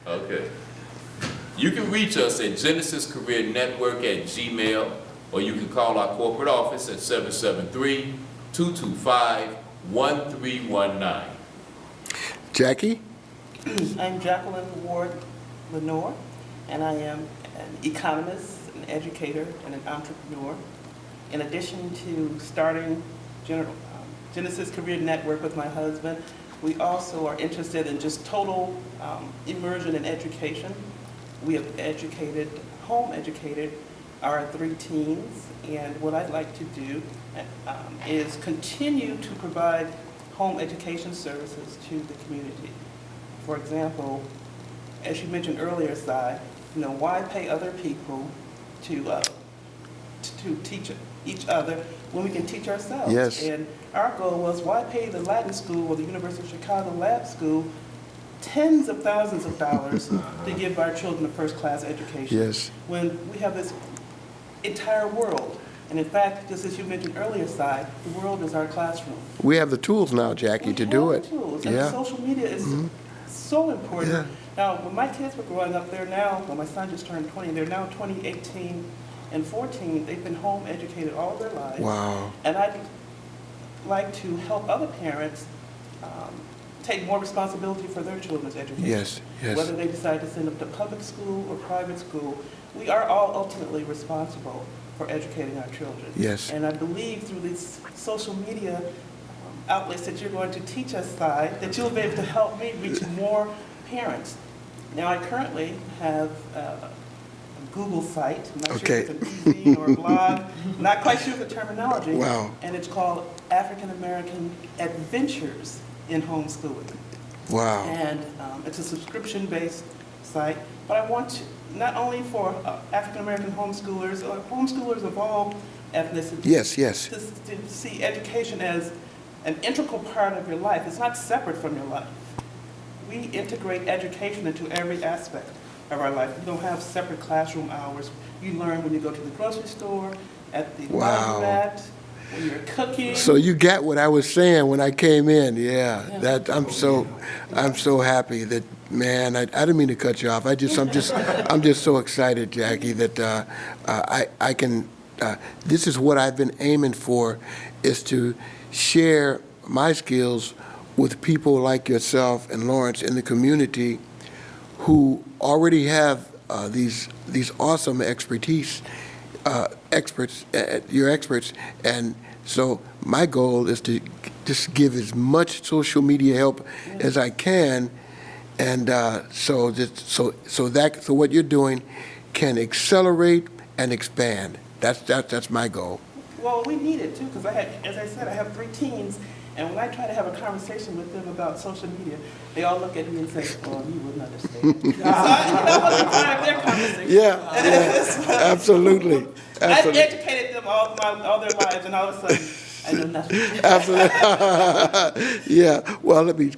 Okay. You can reach us at Genesis Career Network at Gmail, or you can call our corporate office at 773-225-1319. Jackie? I'm Jacqueline Ward Lenoir, and I am an economist, an educator, and an entrepreneur. In addition to starting Genesis Career Network with my husband, we also are interested in just total immersion in education. We have home educated our 3 teens, and what I'd like to do is continue to provide home education services to the community. For example, as you mentioned earlier, Si, why pay other people to teach each other when we can teach ourselves? Yes. And our goal was, why pay the Latin School or the University of Chicago Lab School tens of thousands of dollars to give our children a first-class education? Yes. When we have this entire world. And in fact, just as you mentioned earlier, Si, the world is our classroom. We have the tools now, Jackie, to do it. Tools. Yeah. And social media is so important. Yeah. Now, when my kids were growing up, my son just turned 20, they're now 20, 18, and 14. They've been home educated all their lives. Wow. And I'd like to help other parents take more responsibility for their children's education. Yes, yes. Whether they decide to send them to public school or private school, we are all ultimately responsible for educating our children. Yes. And I believe through these social media outlets that you're going to teach us, Si, that you'll be able to help me reach more parents. Now, I currently have a Google site. I'm not sure if it's an e-zine or a blog. Not quite sure of the terminology. Wow. And it's called African American Adventures in Homeschooling. Wow. And it's a subscription-based site. But I want to, not only for African American homeschoolers, or homeschoolers of all ethnicities. Yes, yes. To see education as an integral part of your life. It's not separate from your life. We integrate education into every aspect of our life. We don't have separate classroom hours. You learn when you go to the grocery store, at the laundromat, when you're cooking. So you got what I was saying when I came in. Yeah. That I'm so happy that, man, I didn't mean to cut you off. I'm just so excited, Jackie, that I can. This is what I've been aiming for, is to share my skills with people like yourself and Lawrence in the community who already have these awesome expertise, you're experts, and so my goal is to just give as much social media help as I can, and so what you're doing can accelerate and expand. That's my goal. Well, we need it too, because as I said, I have 3 teens, and when I try to have a conversation with them about social media, they all look at me and say, "Oh, you wouldn't understand." So I want to be part of their conversation. Yeah, absolutely. I've educated them all their lives, and all of a sudden, I know nothing. Absolutely. Yeah. Well, let me